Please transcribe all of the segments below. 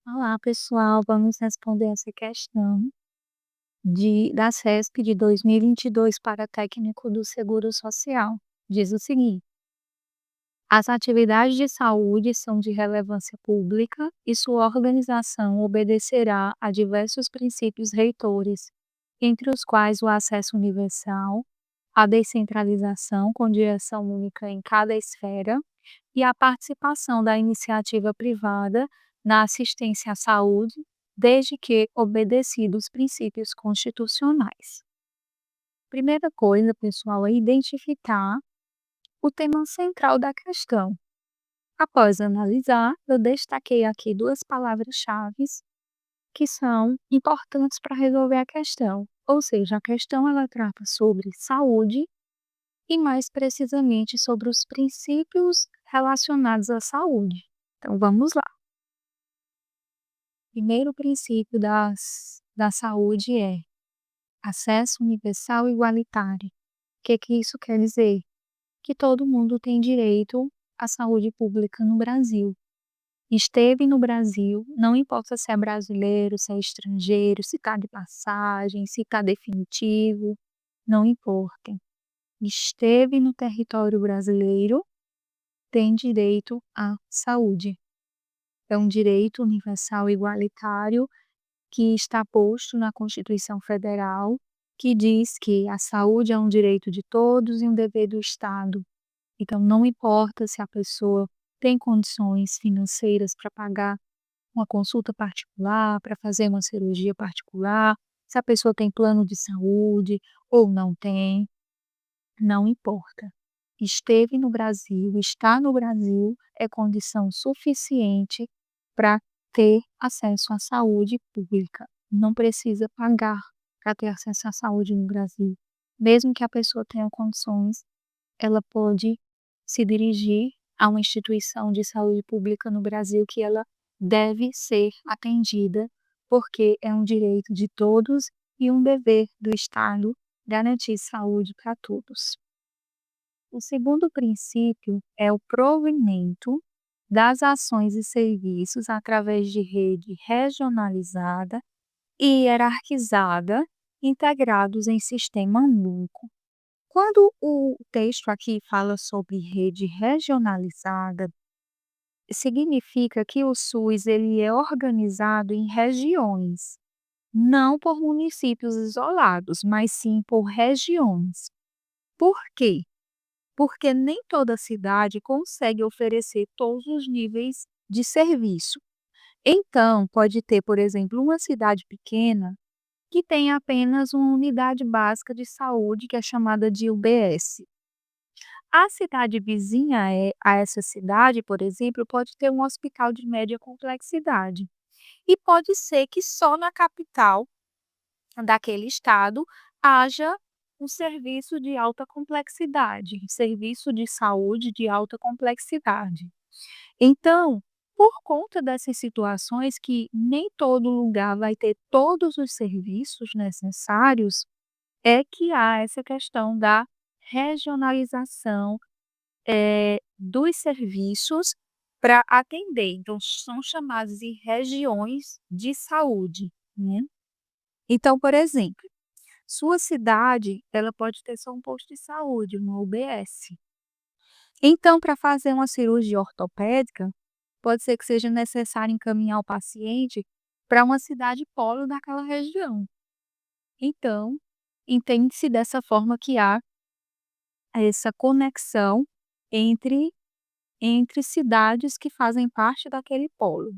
Olá, pessoal. Vamos responder essa questão da CESP de 2022 para técnico do Seguro Social. Diz o seguinte: as atividades de saúde são de relevância pública e sua organização obedecerá a diversos princípios reitores, entre os quais o acesso universal, a descentralização com direção única em cada esfera e a participação da iniciativa privada na assistência à saúde, desde que obedecidos os princípios constitucionais. Primeira coisa, pessoal, é identificar o tema central da questão. Após analisar, eu destaquei aqui duas palavras-chave que são importantes para resolver a questão. Ou seja, a questão ela trata sobre saúde e mais precisamente sobre os princípios relacionados à saúde. Então vamos lá. Primeiro princípio da saúde é acesso universal e igualitário. O que isso quer dizer? Que todo mundo tem direito à saúde pública no Brasil. Esteve no Brasil, não importa se é brasileiro, se é estrangeiro, se está de passagem, se está definitivo, não importa. Esteve no território brasileiro, tem direito à saúde. É um direito universal e igualitário que está posto na Constituição Federal, que diz que a saúde é um direito de todos e um dever do Estado. Então, não importa se a pessoa tem condições financeiras para pagar uma consulta particular, para fazer uma cirurgia particular, se a pessoa tem plano de saúde ou não tem, não importa. Esteve no Brasil, está no Brasil, é condição suficiente para ter acesso à saúde pública. Não precisa pagar para ter acesso à saúde no Brasil. Mesmo que a pessoa tenha condições, ela pode se dirigir a uma instituição de saúde pública no Brasil que ela deve ser atendida, porque é um direito de todos e um dever do Estado garantir saúde para todos. O segundo princípio é o provimento das ações e serviços através de rede regionalizada e hierarquizada, integrados em sistema único. Quando o texto aqui fala sobre rede regionalizada, significa que o SUS ele é organizado em regiões, não por municípios isolados, mas sim por regiões. Por quê? Porque nem toda cidade consegue oferecer todos os níveis de serviço. Então, pode ter, por exemplo, uma cidade pequena que tem apenas uma unidade básica de saúde, que é chamada de UBS. A cidade vizinha a essa cidade, por exemplo, pode ter um hospital de média complexidade. E pode ser que só na capital daquele estado haja um serviço de alta complexidade, um serviço de saúde de alta complexidade. Então, por conta dessas situações que nem todo lugar vai ter todos os serviços necessários, é que há essa questão da regionalização, dos serviços para atender. Então, são chamadas de regiões de saúde, né. Então, por exemplo, sua cidade, ela pode ter só um posto de saúde, uma UBS. Então, para fazer uma cirurgia ortopédica, pode ser que seja necessário encaminhar o paciente para uma cidade polo daquela região. Então, entende-se dessa forma que há essa conexão entre cidades que fazem parte daquele polo.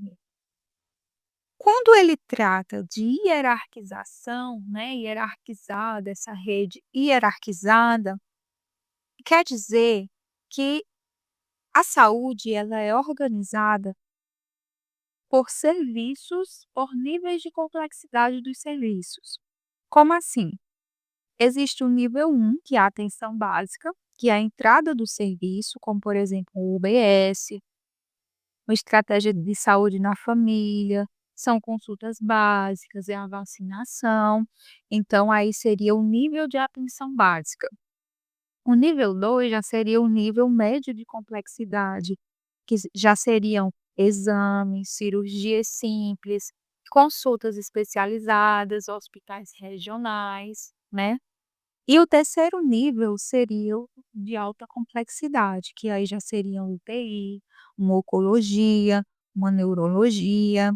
Quando ele trata de hierarquização, né, hierarquizada, essa rede hierarquizada, quer dizer que a saúde ela é organizada por serviços, por níveis de complexidade dos serviços. Como assim? Existe o nível 1, que é a atenção básica, que é a entrada do serviço, como por exemplo o UBS, uma estratégia de saúde na família, são consultas básicas, é a vacinação. Então aí seria o nível de atenção básica. O nível 2 já seria o nível médio de complexidade, que já seriam exames, cirurgias simples, consultas especializadas, hospitais regionais, né. E o terceiro nível seria o de alta complexidade, que aí já seriam UTI, uma oncologia, uma neurologia,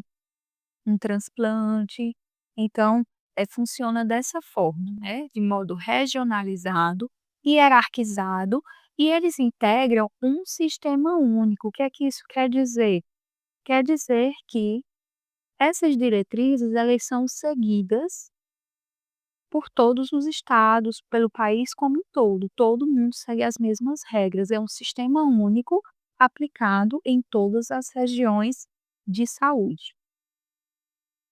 um transplante. Então, funciona dessa forma, né, de modo regionalizado, hierarquizado, e eles integram um sistema único. O que é que isso quer dizer? Quer dizer que essas diretrizes, elas são seguidas por todos os estados, pelo país como um todo mundo segue as mesmas regras, é um sistema único aplicado em todas as regiões de saúde.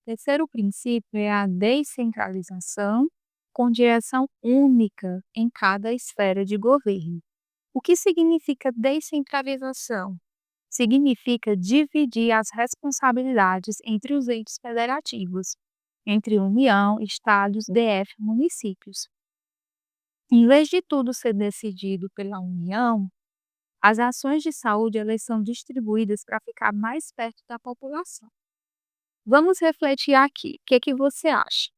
Terceiro princípio é a descentralização, com direção única em cada esfera de governo. O que significa descentralização? Significa dividir as responsabilidades entre os entes federativos, entre União, Estados, DF, municípios. Em vez de tudo ser decidido pela União, as ações de saúde elas são distribuídas para ficar mais perto da população. Vamos refletir aqui. O que é que você acha?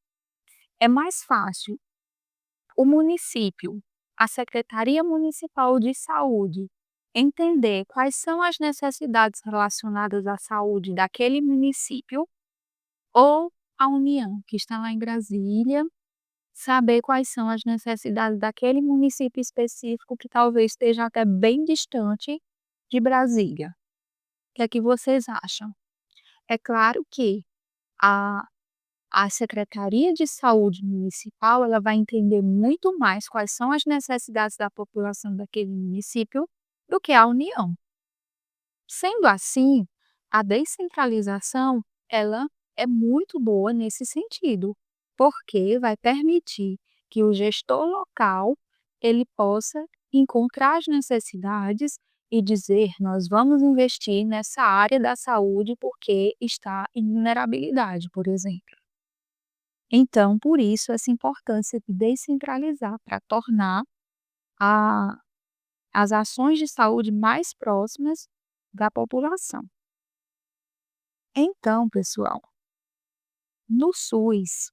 É mais fácil o município, a Secretaria Municipal de Saúde, entender quais são as necessidades relacionadas à saúde daquele município, ou a União, que está lá em Brasília, saber quais são as necessidades daquele município específico que talvez esteja até bem distante de Brasília. O que é que vocês acham? É claro que a a Secretaria de Saúde Municipal, ela vai entender muito mais quais são as necessidades da população daquele município do que a União. Sendo assim, a descentralização, ela é muito boa nesse sentido, porque vai permitir que o gestor local, ele possa encontrar as necessidades e dizer: "Nós vamos investir nessa área da saúde porque está em vulnerabilidade", por exemplo. Então, por isso, essa importância de descentralizar para tornar a as ações de saúde mais próximas da população. Então, pessoal, no SUS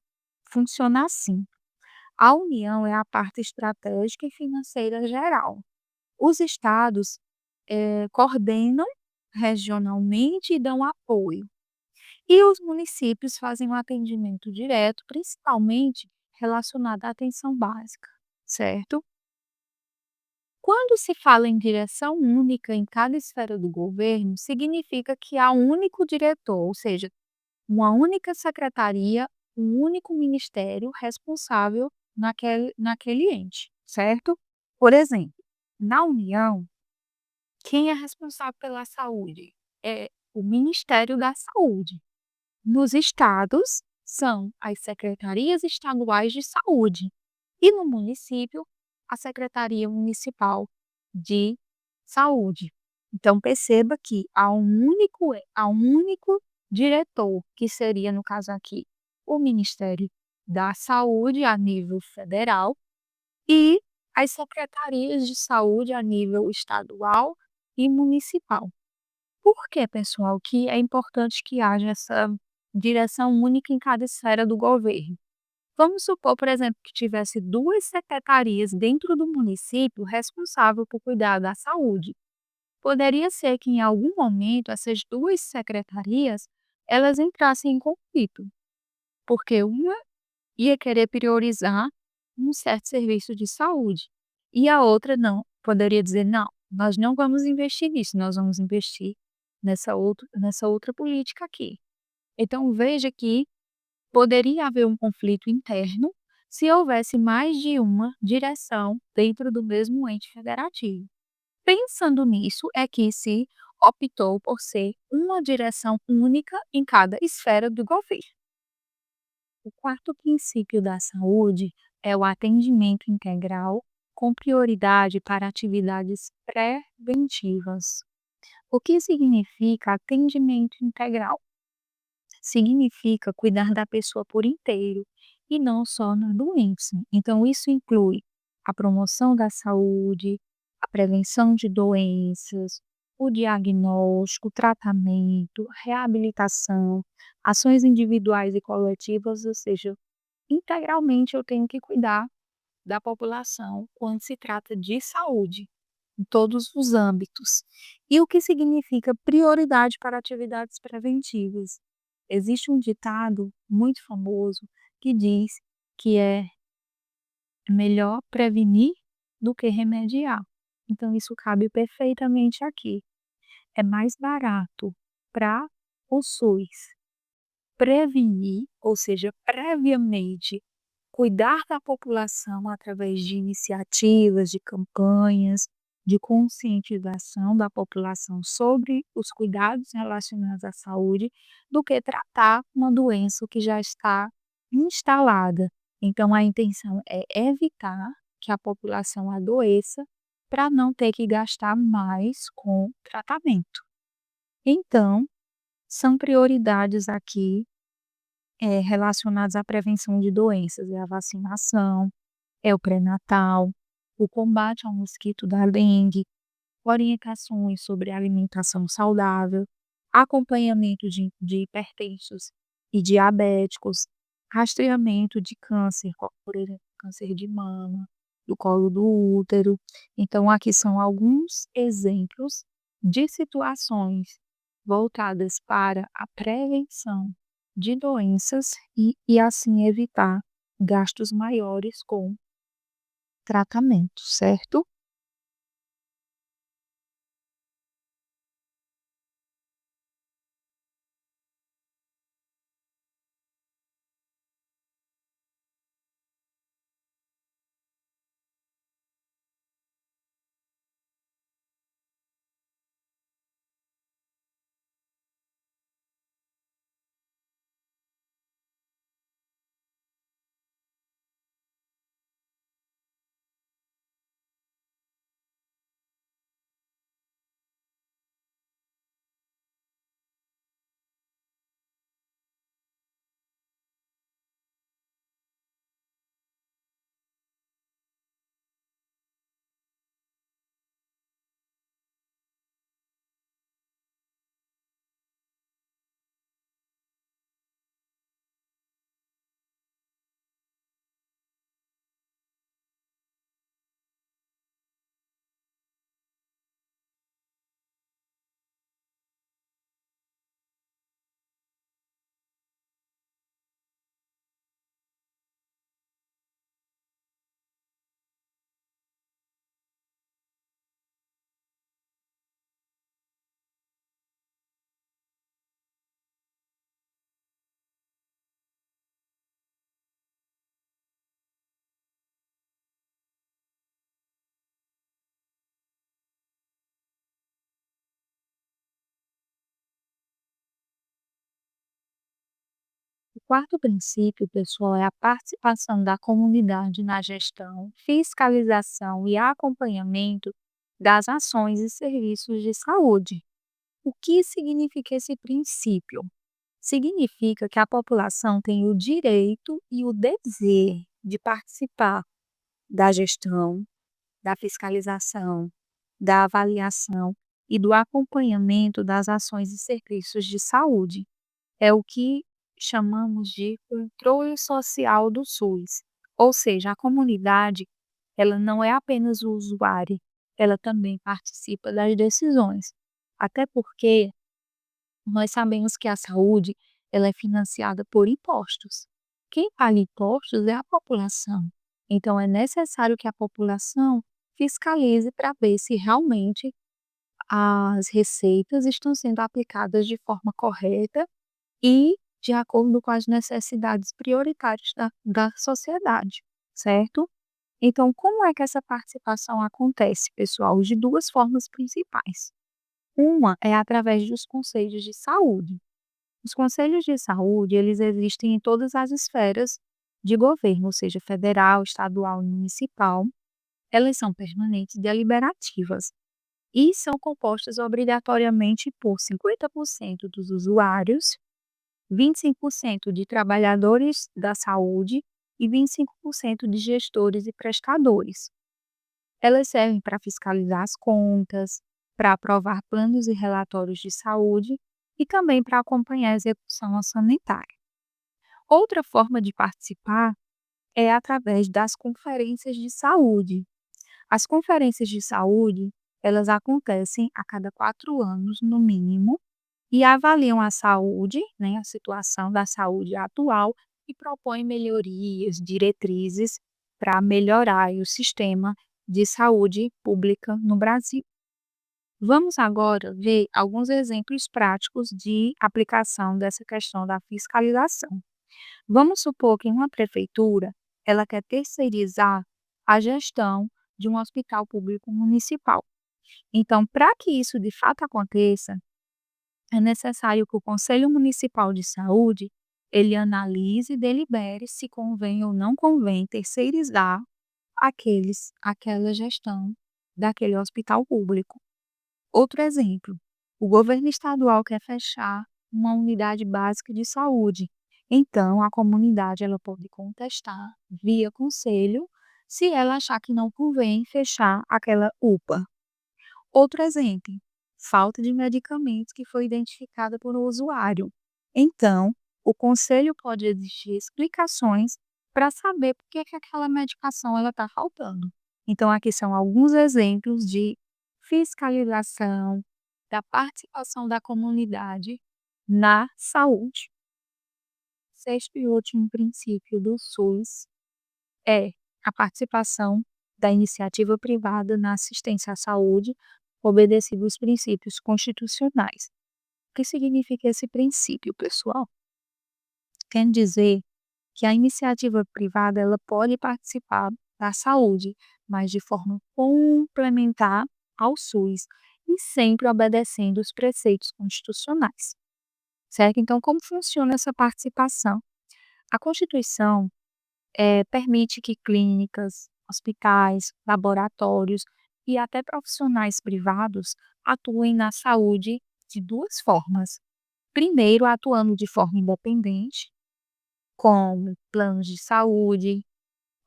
funciona assim: a União é a parte estratégica e financeira geral. Os estados coordenam regionalmente e dão apoio. E os municípios fazem um atendimento direto, principalmente relacionado à atenção básica, certo? Quando se fala em direção única em cada esfera do governo, significa que há um único diretor, ou seja, uma única secretaria, um único ministério responsável naquele ente, certo? Por exemplo, na União, quem é responsável pela saúde? É o Ministério da Saúde. Nos estados, são as secretarias estaduais de saúde. E no município, a Secretaria Municipal de Saúde. Então, perceba que há um único diretor, que seria, no caso aqui, o Ministério da Saúde a nível federal e as secretarias de saúde a nível estadual e municipal. Por que, pessoal, que é importante que haja essa direção única em cada esfera do governo? Vamos supor, por exemplo, que tivesse 2 secretarias dentro do município responsável por cuidar da saúde. Poderia ser que em algum momento essas 2 secretarias, elas entrassem em conflito, porque uma ia querer priorizar um certo serviço de saúde e a outra não, poderia dizer: "Não, nós não vamos investir nisso, nós vamos investir nessa outra política aqui". Então veja que poderia haver um conflito interno se houvesse mais de uma direção dentro do mesmo ente federativo. Pensando nisso, é que se optou por ser uma direção única em cada esfera do governo. O quarto princípio da saúde é o atendimento integral, com prioridade para atividades preventivas. O que significa atendimento integral? Significa cuidar da pessoa por inteiro e não só na doença. Então, isso inclui a promoção da saúde, a prevenção de doenças, o diagnóstico, o tratamento, reabilitação, ações individuais e coletivas, ou seja, integralmente eu tenho que cuidar da população quando se trata de saúde, em todos os âmbitos. E o que significa prioridade para atividades preventivas? Existe um ditado muito famoso que diz que é melhor prevenir do que remediar. Então, isso cabe perfeitamente aqui. É mais barato para o SUS prevenir, ou seja, previamente cuidar da população através de iniciativas, de campanhas, de conscientização da população sobre os cuidados relacionados à saúde, do que tratar uma doença que já está instalada. Então, a intenção é evitar que a população adoeça para não ter que gastar mais com tratamento. Então, são prioridades aqui relacionadas à prevenção de doenças, é a vacinação, é o pré-natal, o combate ao mosquito da dengue, orientações sobre alimentação saudável, acompanhamento de hipertensos e diabéticos, rastreamento de câncer, como por exemplo, câncer de mama, do colo do útero. Então, aqui são alguns exemplos de situações voltadas para a prevenção de doenças e assim evitar gastos maiores com tratamento, certo? O quarto princípio, pessoal, é a participação da comunidade na gestão, fiscalização e acompanhamento das ações e serviços de saúde. O que significa esse princípio? Significa que a população tem o direito e o dever de participar da gestão, da fiscalização, da avaliação e do acompanhamento das ações e serviços de saúde. É o que chamamos de controle social do SUS. Ou seja, a comunidade, ela não é apenas o usuário, ela também participa das decisões. Até porque nós sabemos que a saúde, ela é financiada por impostos. Quem paga impostos é a população. Então é necessário que a população fiscalize para ver se realmente as receitas estão sendo aplicadas de forma correta e de acordo com as necessidades prioritárias da sociedade, certo? Então, como é que essa participação acontece, pessoal? De duas formas principais. Uma é através dos conselhos de saúde. Os conselhos de saúde, eles existem em todas as esferas de governo, ou seja, federal, estadual e municipal. Elas são permanentes e deliberativas e são compostas obrigatoriamente por 50% dos usuários, 25% de trabalhadores da saúde e 25% de gestores e prestadores. Elas servem para fiscalizar as contas, para aprovar planos e relatórios de saúde e também para acompanhar a execução orçamentária. Outra forma de participar é através das conferências de saúde. As conferências de saúde, elas acontecem a cada 4 anos, no mínimo, e avaliam a saúde, né, a situação da saúde atual e propõem melhorias, diretrizes para melhorar aí o sistema de saúde pública no Brasil. Vamos agora ver alguns exemplos práticos de aplicação dessa questão da fiscalização. Vamos supor que uma prefeitura, ela quer terceirizar a gestão de um hospital público municipal. Então, para que isso de fato aconteça, é necessário que o Conselho Municipal de Saúde ele analise e delibere se convém ou não convém terceirizar aquela gestão daquele hospital público. Outro exemplo, o governo estadual quer fechar uma unidade básica de saúde. Então, a comunidade ela pode contestar via conselho se ela achar que não convém fechar aquela UPA. Outro exemplo, falta de medicamentos que foi identificada por um usuário. Então, o conselho pode exigir explicações para saber por que aquela medicação ela está faltando. Então, aqui são alguns exemplos de fiscalização da participação da comunidade na saúde. Sexto e último princípio do SUS é a participação da iniciativa privada na assistência à saúde, obedecido os princípios constitucionais. O que significa esse princípio, pessoal? Quer dizer que a iniciativa privada ela pode participar da saúde, mas de forma complementar ao SUS e sempre obedecendo os preceitos constitucionais, certo? Então, como funciona essa participação? A Constituição permite que clínicas, hospitais, laboratórios e até profissionais privados atuem na saúde de duas formas. Primeiro, atuando de forma independente, como planos de saúde,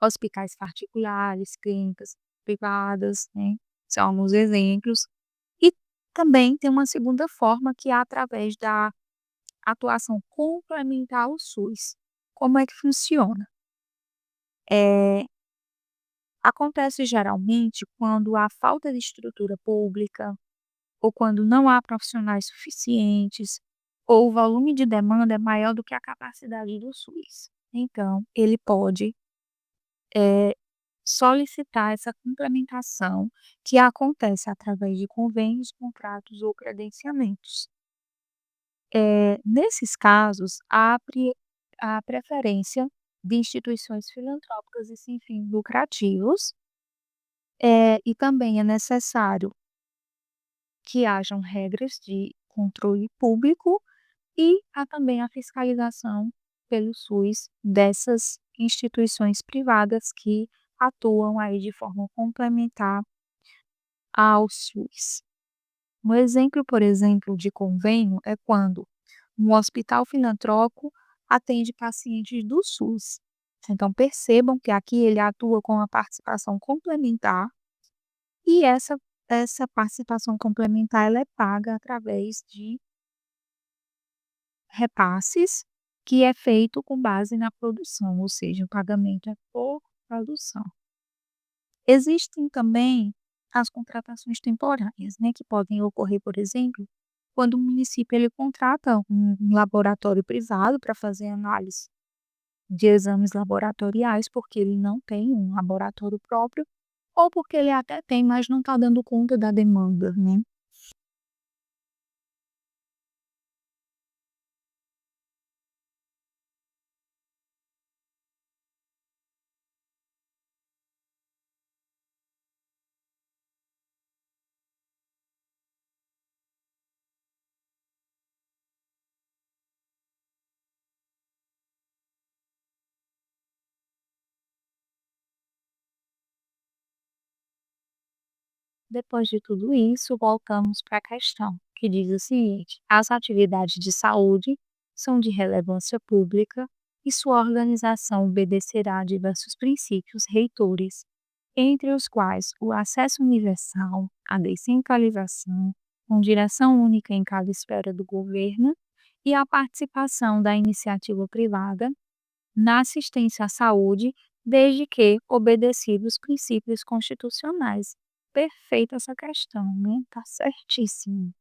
hospitais particulares, clínicas privadas, né? São alguns exemplos. E também tem uma segunda forma que é através da atuação complementar ao SUS. Como é que funciona? Eh, Acontece geralmente quando há falta de estrutura pública, ou quando não há profissionais suficientes, ou o volume de demanda é maior do que a capacidade do SUS. Então, ele pode eh, solicitar essa complementação que acontece através de convênios, contratos ou credenciamentos. Nesses casos, há a preferência de instituições filantrópicas e sem fins lucrativos, e também é necessário que hajam regras de controle público e há também a fiscalização pelo SUS dessas instituições privadas que atuam aí de forma complementar ao SUS. Um exemplo, por exemplo, de convênio é quando um hospital filantrópico atende pacientes do SUS. Então percebam que aqui ele atua com a participação complementar e essa participação complementar ela é paga através de repasses, que é feito com base na produção, ou seja, o pagamento é por produção. Existem também as contratações temporárias, né, que podem ocorrer, por exemplo, quando o município ele contrata um laboratório privado para fazer análise de exames laboratoriais, porque ele não tem um laboratório próprio, ou porque ele até tem, mas não está dando conta da demanda, né. Depois de tudo isso, voltamos para a questão, que diz o seguinte: as atividades de saúde são de relevância pública e sua organização obedecerá a diversos princípios reitores, entre os quais o acesso universal, a descentralização, com direção única em cada esfera do governo, e a participação da iniciativa privada na assistência à saúde, desde que obedecidos os princípios constitucionais. Perfeita essa questão, né? Tá certíssimo.